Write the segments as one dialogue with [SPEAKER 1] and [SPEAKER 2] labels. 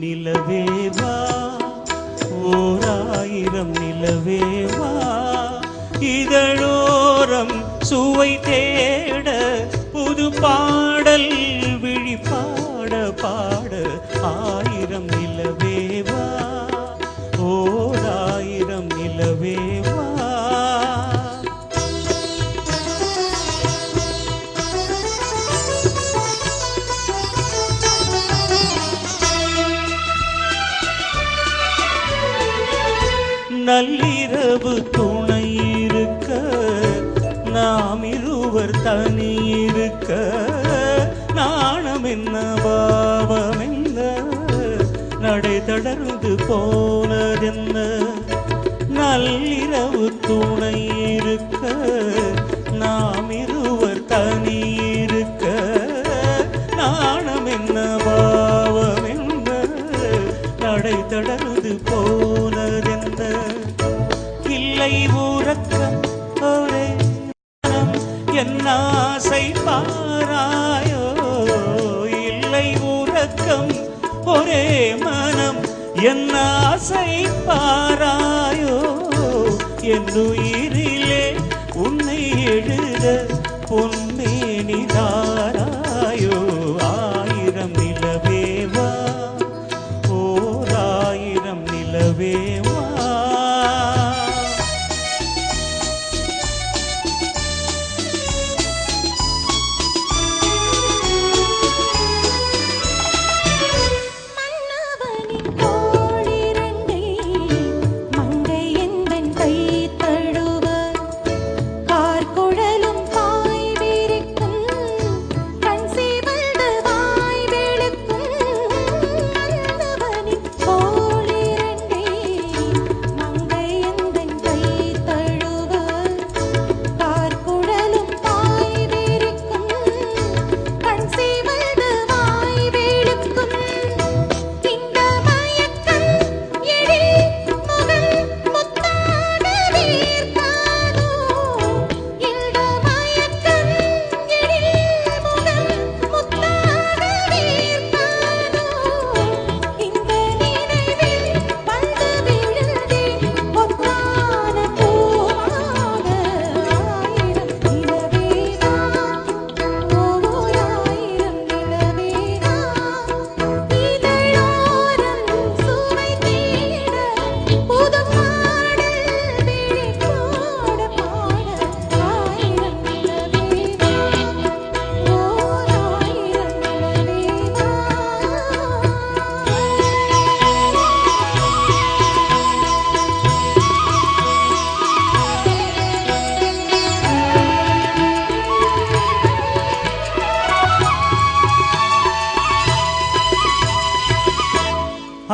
[SPEAKER 1] நிலவேவா ஓராயிரம் நிலவேவா இதழோரம் சுவை தேட புது பாடல் விழி பாட பாட ஆயிரம் நிலவேவா ஓராயிரம் நிலவேவா நள்ளிரவு துணை இருக்க நாம் இருவர் தனி இருக்க நாணம் என்ன பாவம் என்ன நடை தளர்ந்து போனதென்ன நள்ளிரவு துணை இருக்க நாம் இருவர் தனி இருக்க நாணம் என்ன பாவம் என்ன நடை தளர்ந்து போனதென்ன இல்லை உறக்கம் ஒரே மனம் என் ஆசை பாராயோ இல்லை உறக்கம் ஒரே மனம் என் ஆசை பாராயோ என்னுயிரிலே உன்னை எழுத பொன்மேனி தாராயோ ஆயிரம் நிலவேவா ஓராயிரம் நிலவேவா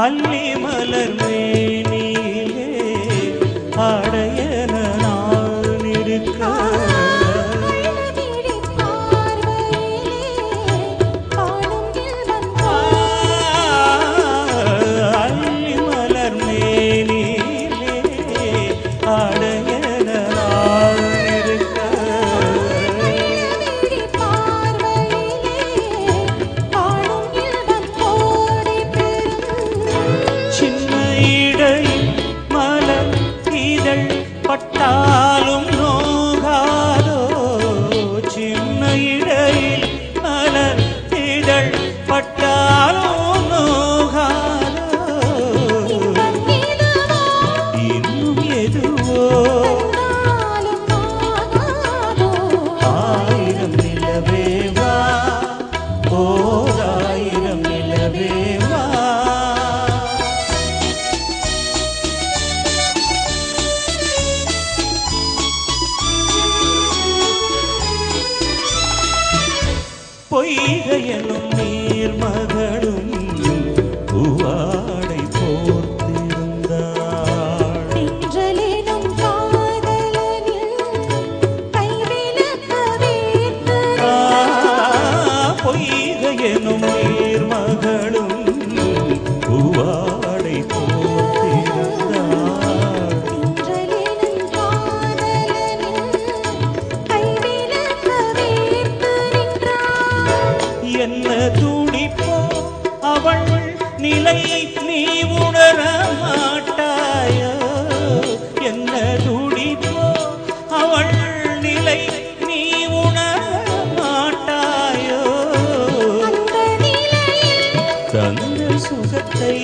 [SPEAKER 1] அல்லி மலர் மேனிலே அடையன நான் இருக்க அல்லி மலர் மேனிலே அடையன நான் இருக்க பட்டாலும் நோகாதோ சின்ன இடையில் மலர் இதழ் பட்டாலும் நோகாதோ இன்னும் எதுவோ ஆயிரம் நிலவேவா ஓராயிரம் நிலவேவா பொய்கையனும் நீர்மகளும் பூவாடை போர்த்திருந்தாள் பொய்கையனும் நீர்மகளும் பூவாடை போர்த்திருந்தாள் என்ன துடிப்போ அவள் நிலை நீ உணர மாட்டாயோ என்ன துடிப்போ அவள் நிலை நீ உணர மாட்டாயோ தந்த சுகத்தை